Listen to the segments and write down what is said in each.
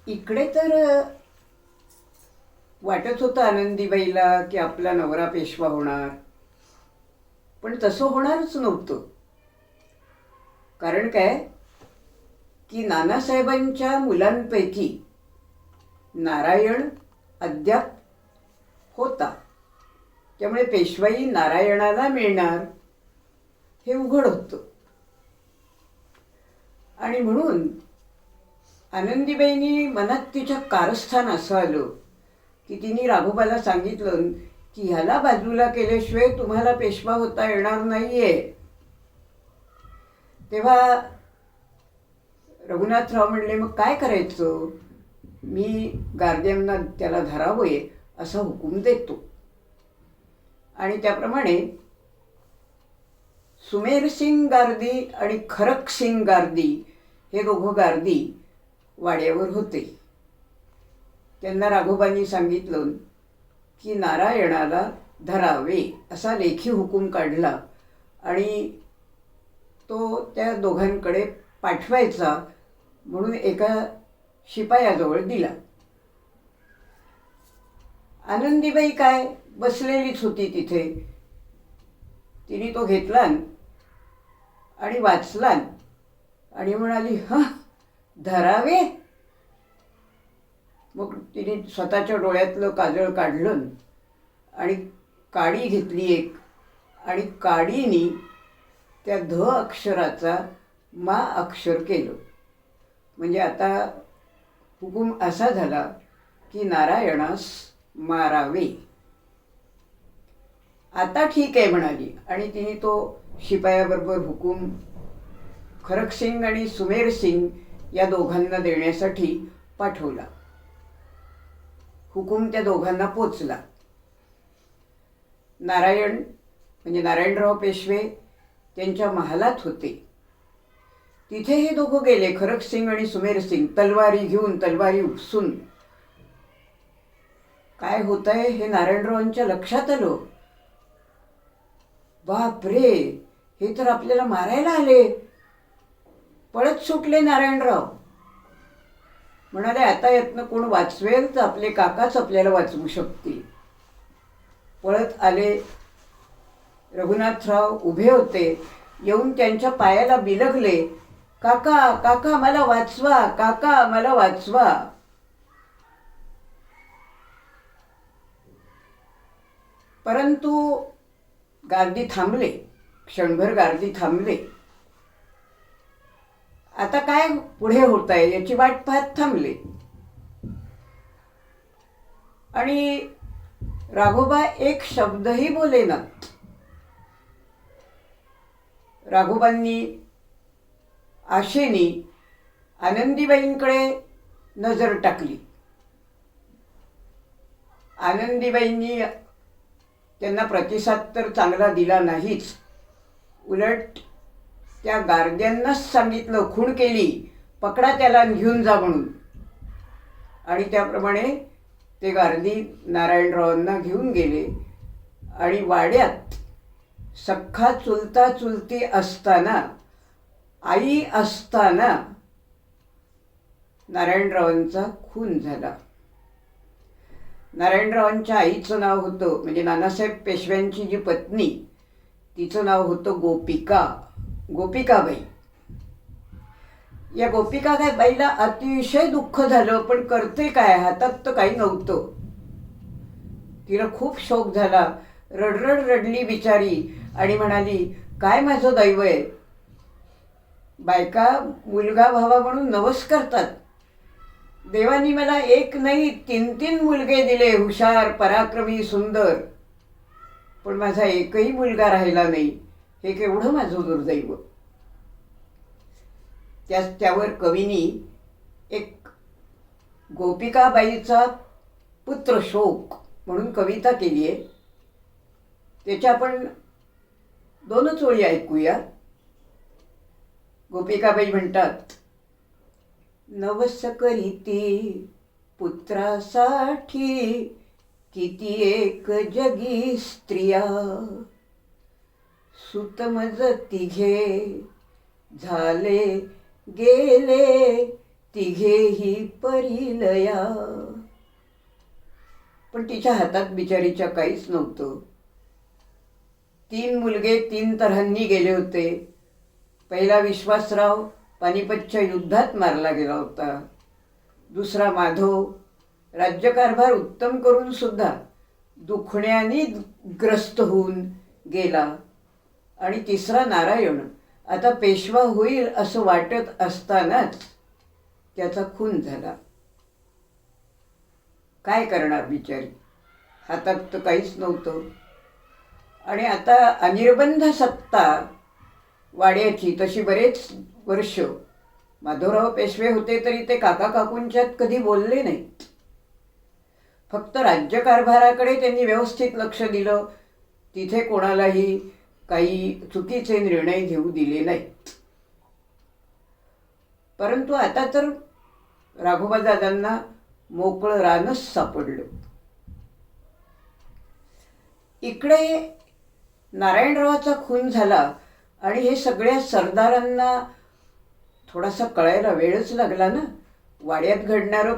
इकडे तर वाटत होतं आनंदीबाईला की आपला नवरा पेशवा होणार, पण तसं होणारच नव्हतं. कारण काय की नानासाहेबांच्या मुलांपैकी नारायण अद्याप होता, त्यामुळे पेशवाई नारायणाला मिळणार हे उघड होतं. आणि म्हणून आनंदीबाईंनी मनात तिच्या कारस्थान असं आलं की तिने राघोबाला सांगितलं की ह्याला बाजूला केल्याशिवाय तुम्हाला पेशवा होता येणार नाहीये. तेव्हा रघुनाथराव म्हणले, मग काय करायचं? मी गार्द्यांना त्याला धरावंय असा हुकूम देतो. आणि त्याप्रमाणे सुमेरसिंग गार्दी आणि खरकसिंग गार्दी हे दोघं गार्दी वाड्यावर होते. त्यांना राघोबांनी सांगितलं की नारायणाला धरावे असा लेखी हुकूम काढला आणि तो त्या दोघांकडे पाठवायचा म्हणून एका शिपायाजवळ दिला. आनंदीबाई काय बसलेलीच होती तिथे. तिने तो घेतला आणि वाचला आणि म्हणाली, हा धरावे. मग तिने स्वतःच्या डोळ्यातलं काजळ काढलं आणि काडी घेतली एक, आणि काडीनी त्या ध अक्षराचा मा अक्षर केलं. म्हणजे आता हुकूम असा झाला की नारायणास मारावे. आता ठीक आहे म्हणाली आणि तिने तो शिपायाबरोबर हुकूम खरकसिंग आणि सुमेरसिंग या दोघांना देण्यासाठी पाठवला. हुकूम त्या दोघांना पोचला. नारायण म्हणजे नारायणराव पेशवे त्यांच्या महालात होते. तिथे हे दोघं गेले, खरकसिंग आणि सुमेरसिंग, तलवारी घेऊन, तलवारी उपसून. काय होत आहे हे नारायणरावांच्या लक्षात आलं. बाप रे, हे तर आपल्याला मारायला आले. पळत सुटले नारायणराव. म्हणाले, आता यातनं कोण वाचवेल तर आपले काकाच आपल्याला वाचवू शकतील. पळत आले. रघुनाथराव उभे होते. येऊन त्यांच्या पायाला बिलगले, काका काका मला वाचवा, काका मला वाचवा. परंतु गार्दी थांबले. क्षणभर गार्दी थांबले. आता काय पुढे होत आहे याची वाट पाहत थांबले. आणि राघोबा एक शब्दही बोलेनात. राघोबांनी आशेनी आनंदीबाईंकडे नजर टाकली. आनंदीबाईंनी त्यांना प्रतिसाद तर चांगला दिला नाहीच. उलट त्या गार्द्यांनाच सांगितलं, खूण केली, पकडा त्याला घेऊन जा म्हणून. आणि त्याप्रमाणे ते गार्दी नारायणरावांना घेऊन गेले. आणि वाड्यात सख्खा चुलता चुलती असताना, आई असताना नारायणरावांचा खून झाला. नारायणरावांच्या आईचं नाव होतं, म्हणजे नानासाहेब पेशव्यांची जी पत्नी, तिचं नाव होतं गोपिका, गोपिकाबाई. या गोपिकाबाईला अतिशय दुःख झालं, पण करते काय, हातात तर काही नव्हतं. तिला खूप शोक झाला. रडरड रडली बिचारी आणि म्हणाली, काय माझं दैव आहे. बायका मुलगा भावा म्हणून नवस करतात. देवानी मला एक नाही 3-3 मुलगे दिले, हुशार, पराक्रमी, सुंदर, पण माझा एकही मुलगा राहिला नाही. हे केवढं माझं दुर्दैव. त्यावर कवीनी एक गोपिकाबाईचा पुत्र शोक म्हणून कविता केली आहे. त्याच्या आपण 2च ओळी ऐकूया. गोपिकाबाई म्हणतात, नवस करीती पुत्रासाठी किती एक जगी स्त्रिया, सुतमज तिघे झाले गेले तिघेही परिलया. पण तिच्या हातात बिचारीच्या काहीच नव्हतं. 3 मुलगे 3 तऱ्हांनी गेले होते. पहिला विश्वासराव पानिपतच्या युद्धात मारला गेला होता. दुसरा माधव राज्यकारभार उत्तम करून सुद्धा दुखण्याने ग्रस्त होऊन गेला. आणि तिसरा नारायण आता पेशवा होईल असं वाटत असतानाच त्याचा खून झाला. काय करणार बिचारी, हातात तर काहीच नव्हतं. आणि आता अनिर्बंध सत्ता वाड्याची तशी बरेच वर्ष माधवराव पेशवे होते तरी ते काका काकूंच्यात कधी बोलले नाहीत. फक्त राज्यकारभाराकडे त्यांनी व्यवस्थित लक्ष दिलं. तिथे कोणालाही काही चुकीचे निर्णय घेऊ दिले नाहीत. परंतु आता तर राघोबादादांना मोकळं रानच सापडलं. इकडे नारायणरावाचा खून झाला आणि हे सगळ्या सरदारांना थोडासा कळायला वेळच लागला ना. वाड्यात घडणारं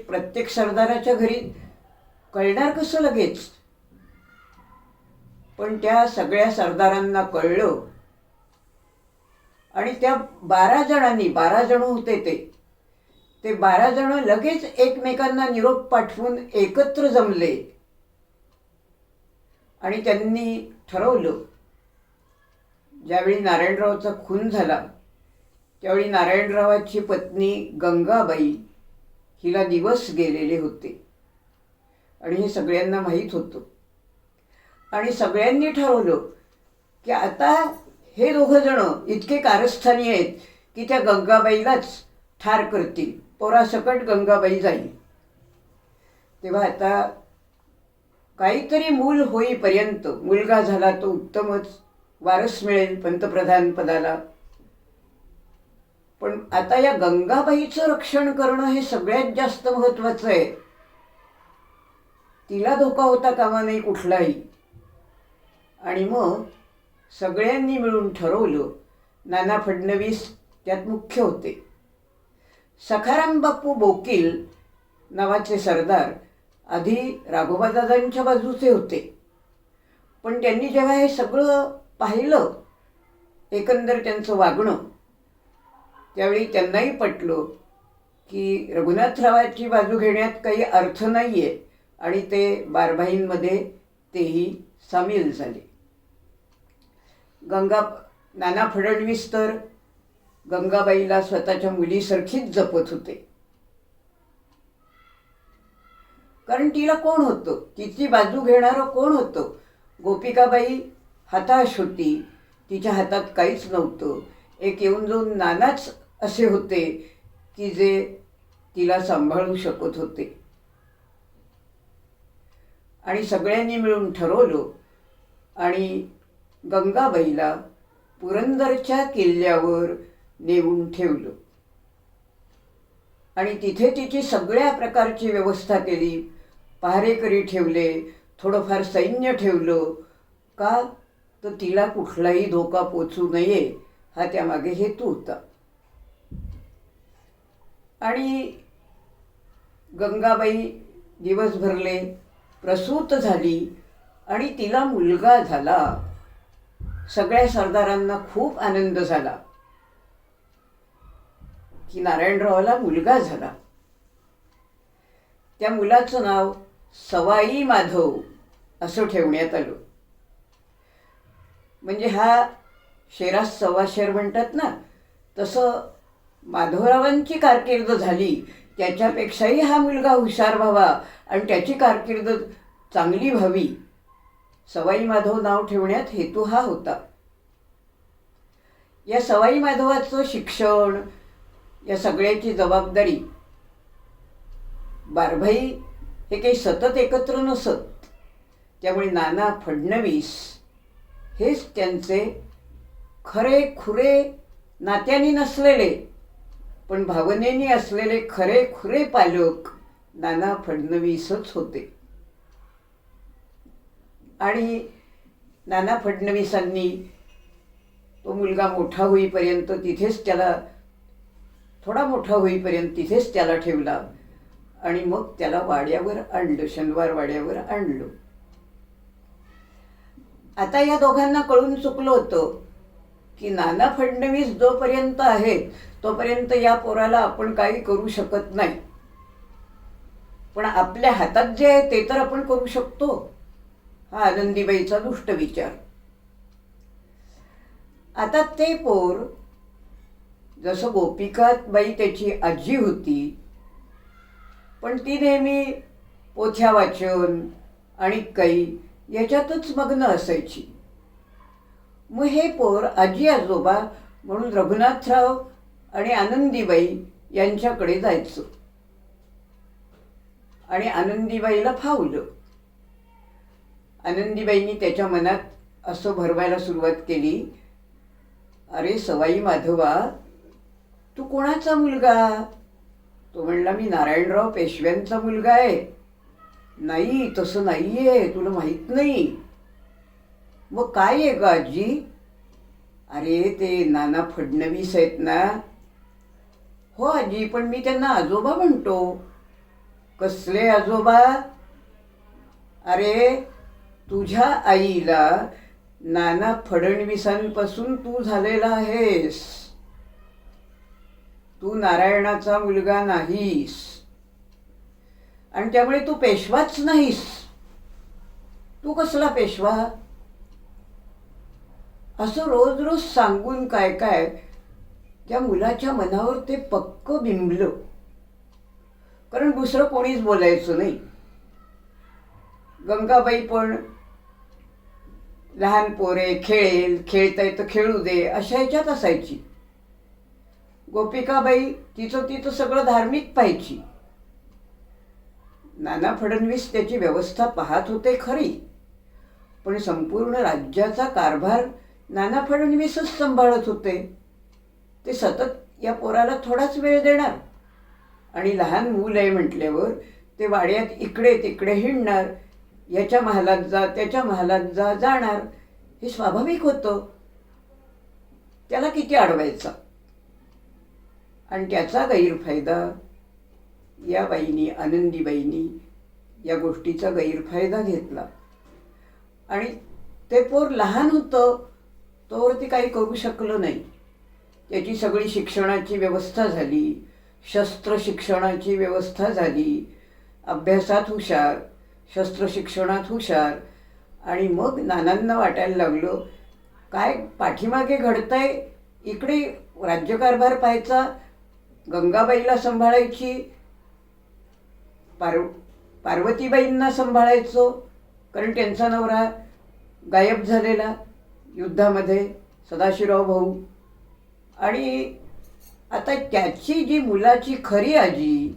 प्रत्येक सरदाराच्या घरी कळणार कसं लगेच. पण त्या सगळ्या सरदारांना कळलं आणि त्या 12 जणांनी, 12 जण होते ते 12 जण लगेच एकमेकांना निरोप पाठवून एकत्र जमले आणि त्यांनी ठरवलं. ज्यावेळी नारायणरावाचा खून झाला त्यावेळी नारायणरावाची पत्नी गंगाबाई हिला दिवस गेलेले होते आणि हे सगळ्यांना माहीत होतं. आणि सगळ्यांनी ठरवलं की आता हे 2 जण इतके कारस्थानी आहेत की त्या गंगाबाईलाच ठार करतील. पोरासकट गंगाबाई जाईल. तेव्हा आता काहीतरी मूल होईपर्यंत, मुलगा झाला तो उत्तमच, वारस मिळेल पंतप्रधान पदाला. पण आता या गंगाबाईचं रक्षण करणं हे सगळ्यात जास्त महत्त्वाचं आहे. तिला धोका होता कामा नाही कुठलाही. आणि मग सगळ्यांनी मिळून ठरवलं. नाना फडणवीस त्यात मुख्य होते. सखाराम बापू बोकील नावाचे सरदार आधी राघोबादादांच्या बाजूचे होते. पण त्यांनी जेव्हा हे सगळं पाहिलं, एकंदर त्यांचं वागणं, त्यावेळी त्यांनाही पटलं की रघुनाथरावाची बाजू घेण्यात काही अर्थ नाही आहे आणि ते बारभाईंमध्ये तेही सामील झाले. नाना फडणवीस तर गंगाबाईला स्वतःच्या मुलीसारखीच जपत होते. कारण तिला कोण होतं, तिची बाजू घेणारं कोण होतं. गोपिकाबाई हताश होती, तिच्या हातात काहीच नव्हतं. एक येऊन जाऊन नानाच असे होते की जे तिला सांभाळू शकत होते. आणि सगळ्यांनी मिळून ठरवलं आणि गंगाबाईला पुरंदरच्या किल्ल्यावर नेऊन ठेवलं आणि तिथे तिची सगळ्या प्रकारची व्यवस्था केली. पहारेकरी ठेवले, थोडंफार सैन्य ठेवलं. का तर तिला कुठलाही धोका पोचू नये हा त्यामागे हेतू होता. आणि गंगाबाई दिवस भरले, प्रसूत झाली आणि तिला मुलगा झाला. सगळ्या सरदारांना खूप आनंद झाला की नारायणरावाला मुलगा झाला. त्या मुलाचं नाव सवाई माधव असं ठेवण्यात आलं. म्हणजे हा शेरास सव्वा शेर म्हणतात ना, तसं माधवरावांची कारकीर्द झाली त्याच्यापेक्षाही हा मुलगा हुशार व्हावा आणि त्याची कारकीर्द चांगली व्हावी. सवाई माधव नाव ठेवण्यात हेतू हा होता. या सवाई माधवाचं शिक्षण, या सगळ्याची जबाबदारी बारभाई हे काही सतत एकत्र नसत. त्यामुळे नाना फडणवीस हेच त्यांचे खरे खुरे, नात्याने नसलेले पण भावनेने असलेले खरे खुरे पालक नाना फडणवीसच होते. आणि नाना फडणवीसांनी तो मुलगा मोठा होईपर्यंत तिथेच त्याला थोडा मोठा होईपर्यंत तिथेच त्याला ठेवला आणि मग त्याला वाड्यावर आणलं, शनिवार वाड्यावर आणलं. आता या दोघांना कळून चुकलं होतं की नाना फडणवीस जोपर्यंत आहेत तोपर्यंत या पोराला आपण काही करू शकत नाही, पण आपल्या हातात जे आहे ते तर आपण करू शकतो. हा आनंदीबाईचा दुष्ट विचार. आता ते पोर, जसं गोपिकाबाई त्याची आजी होती, पण ती नेहमी पोथ्या वाचन आणि काही याच्यातच मग्न असायची. मग हे पोर आजी आजोबा म्हणून रघुनाथराव आणि आनंदीबाई यांच्याकडे जायचं आणि आनंदीबाईला फावलं. आनंदीबाईंनी त्याच्या मनात असं भरवायला सुरुवात केली, अरे सवाई माधवा, तू कोणाचा मुलगा? तो म्हणला, मी नारायणराव पेशव्यांचा मुलगा आहे. नाही, तसं नाही आहे, तुला माहीत नाही. मग काय आहे ग आजी? अरे ते नाना फडणवीस आहेत ना. हो आजी, पण मी त्यांना आजोबा म्हणतो. कसले आजोबा? अरे तुझ्या आईला नाना फडणवीसांपासून तू झालेला आहेस. तू नारायणाचा मुलगा नाहीस आणि त्यामुळे तू पेशवाच नाहीस. तू कसला पेशवा? असं रोज रोज सांगून काय काय त्या मुलाच्या मनावर ते पक्क बिंबलं. कारण दुसरं कोणीच बोलायचं नाही. गंगाबाई पण लहान पोरे, खेळेल, खेळताय तर खेळू दे अशा ह्याच्यात असायची. गोपिकाबाई तिचं सगळं धार्मिक पाहायची. नाना फडणवीस त्याची व्यवस्था पाहत होते खरी, पण संपूर्ण राज्याचा कारभार नाना फडणवीसच सांभाळत होते. ते सतत या पोराला थोडाच वेळ देणार आणि लहान मूल आहे म्हटल्यावर ते वाड्यात इकडे तिकडे हिंडणार, याच्या महालात जा त्याच्या महालात जा जाणार. हे स्वाभाविक होतं. त्याला किती अडवायचा. आणि त्याचा गैरफायदा या बाईनी, आनंदीबाईंनी या गोष्टीचा गैरफायदा घेतला. आणि ते पोर लहान होतं तोवर ते काही करू शकलं नाही. त्याची सगळी शिक्षणाची व्यवस्था झाली, शस्त्र शिक्षणाची व्यवस्था झाली, अभ्यासात हुशार, शस्त्र शिक्षणात हुशार. आणि मग नानांना वाटायला लागलं, काय पाठीमागे घडतंय, इकडे राज्यकारभार पाहायचा, गंगाबाईला सांभाळायची, पार्वतीबाईंना सांभाळायचं, कारण त्यांचा नवरा गायब झालेला युद्धामध्ये, सदाशिवराव भाऊ. आणि आता त्याची जी मुलाची खरी आजी,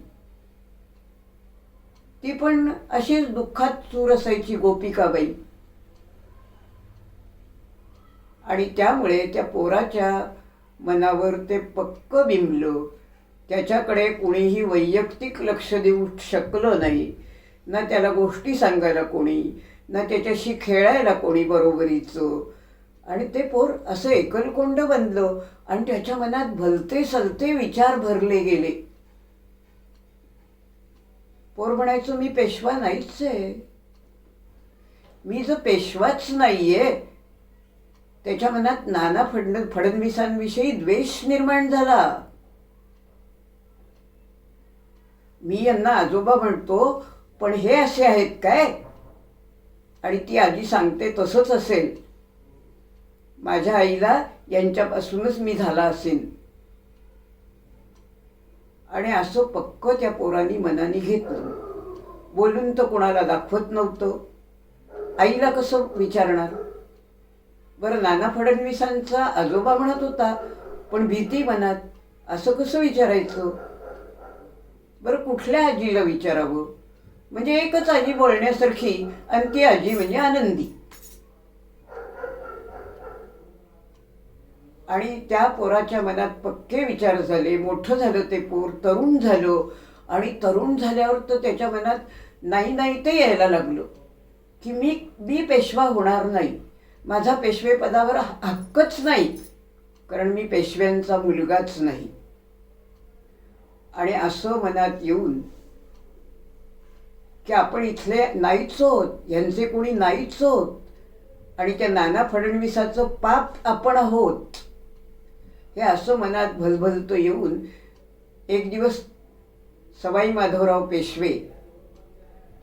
ती पण अशीच दुःखात चूर असायची, गोपिकाबाई. आणि त्यामुळे त्या पोराच्या मनावर ते पक्क बिंबलं. त्याच्याकडे कुणीही वैयक्तिक लक्ष देऊ शकलं नाही, ना त्याला गोष्टी सांगायला कोणी, ना त्याच्याशी खेळायला कोणी बरोबरीचं. आणि ते पोर असं एकलकोंड बनलं आणि त्याच्या मनात भलते सलते विचार भरले गेले. पोर म्हणायचं, मी पेशवा नाहीच आहे. मी जर पेशवाच नाहीये, त्याच्या मनात नाना फडणवीसांविषयी द्वेष निर्माण झाला. मी यांना आजोबा म्हणतो, पण हे असे आहेत काय? आणि ती आजी सांगते तसंच असेल. माझ्या आईला यांच्यापासूनच मी झाला असेन. आणि असं पक्क त्या पोरांनी मनाने घेतलं. बोलून तर कोणाला दाखवत नव्हतं. आईला कसं विचारणार? बरं, नाना फडणवीसांचा आजोबा म्हणत होता, पण भीती मनात, असं कसं विचारायचं? बरं, कुठल्या आजीला विचारावं? म्हणजे एकच आजी बोलण्यासारखी, आणि ती आजी म्हणजे आनंदी. आणि त्या पोराच्या मनात पक्के विचार झाले. मोठं झालं ते पोर, तरुण झालं. आणि तरुण झाल्यावर तर त्याच्या मनात नाही ते यायला लागलं की मी पेशवा होणार नाही. माझा पेशवे पदावर हक्कच नाही, कारण मी पेशव्यांचा मुलगाच नाही. आणि असं मनात येऊन की आपण इथले नाहीच होत, यांचे कोणी नाहीच होत आणि त्या नाना फडणवीसाचं पाप आपण आहोत, हे असं मनात भलभलतं येऊन एक दिवस सवाई माधवराव पेशवे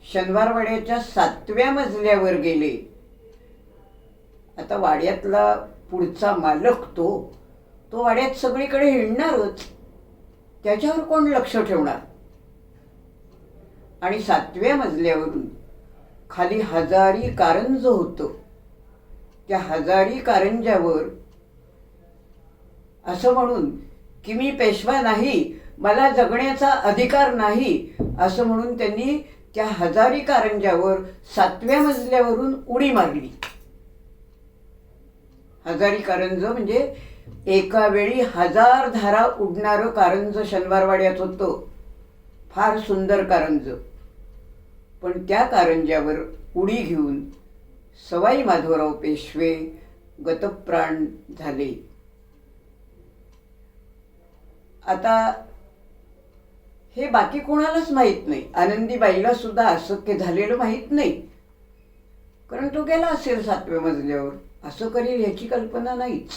शनिवारवाड्याच्या 7व्या मजल्यावर गेले. आता वाड्यातला पुढचा मालक तो वाड्यात सगळीकडे हिंडणारच, त्याच्यावर कोण लक्ष ठेवणार. आणि 7व्या मजल्यावरून खाली हजारी कारंज होतं. त्या हजारी कारंजावर असं म्हणून की मी पेशवा नाही, मला जगण्याचा अधिकार नाही, असं म्हणून त्यांनी त्या हजारी कारंजावर 7व्या मजल्यावरून उडी मारली. हजारी कारंज म्हणजे एका वेळी 1000 धारा उडणारं कारंज शनिवारवाड्यात होतं. फार सुंदर कारंज. पण त्या कारंजावर उडी घेऊन सवाई माधवराव पेशवे गतप्राण झाले. आता हे बाकी कोणालाच माहीत नाही. आनंदीबाईला सुद्धा असं झालेलं माहीत नाही, कारण तो गेला असेल 7व्या मजल्यावर. असं करेल ह्याची कल्पना नाहीच.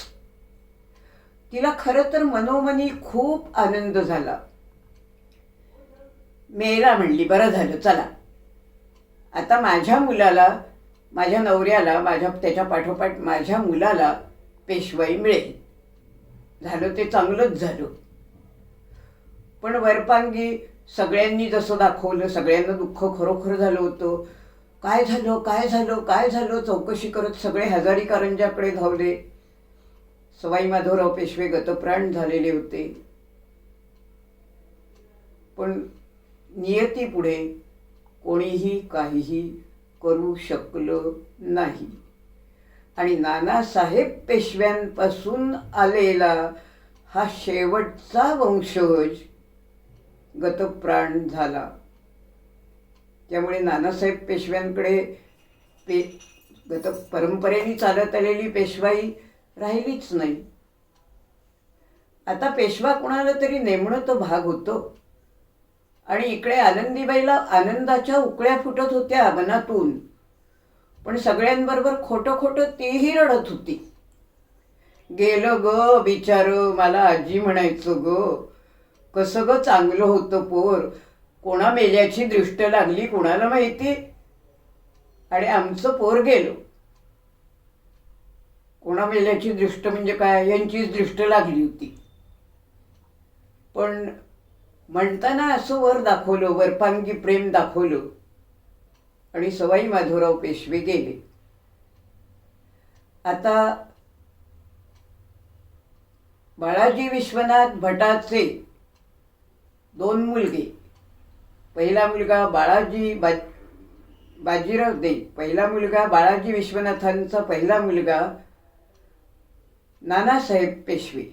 तिला खरं तर मनोमनी खूप आनंद झाला. मेला म्हणली, बरं झालं, चला आता माझ्या मुलाला, माझ्या नवऱ्याला, त्याच्या पाठोपाठ माझ्या मुलाला पेशवाई मिळेल. झालं ते चांगलंच झालं. पण वरपांगी सगळ्यांनी जसं दाखवलं, सगळ्यांना दुःख खरोखर झालं होतं. काय झालं काय झालं काय झालं चौकशी करत सगळे हजारी कारंजाकडे धावले. सवाई माधवराव पेशवे गतप्राण झालेले होते. पण नियतीपुढे कोणीही काहीही करू शकलं नाही. आणि नानासाहेब पेशव्यांपासून आलेला हा शेवटचा वंशज गतप्राण झाला. त्यामुळे नानासाहेब पेशव्यांकडे परंपरेने चालत आलेली पेशवाई राहिलीच नाही. आता पेशवा कुणाला तरी नेमणं तर भाग होतं. आणि इकडे आनंदीबाईला आनंदाच्या उकळ्या फुटत होत्या मनातून. पण सगळ्यांबरोबर खोटं खोटं तीही रडत होती. गेलं ग बिचार, मला आजी म्हणायचं ग, कसं ग चांगलं होतं पोर, कोणा मेल्याची दृष्ट लागली कोणाला माहिती, आणि आमचं पोर गेलं. कोणा मेल्याची दृष्ट म्हणजे काय, यांचीच दृष्ट लागली होती. पण म्हणताना असं वर दाखवलं, वरपांगी प्रेम दाखवलं आणि सवाई माधवराव पेशवे गेले. आता बाळाजी विश्वनाथ भटाचे 2 मुलगे. पहिला मुलगा बाजीराव दे, पहिला मुलगा बाळाजी विश्वनाथांचा पहिला मुलगा नानासाहेब पेशवे.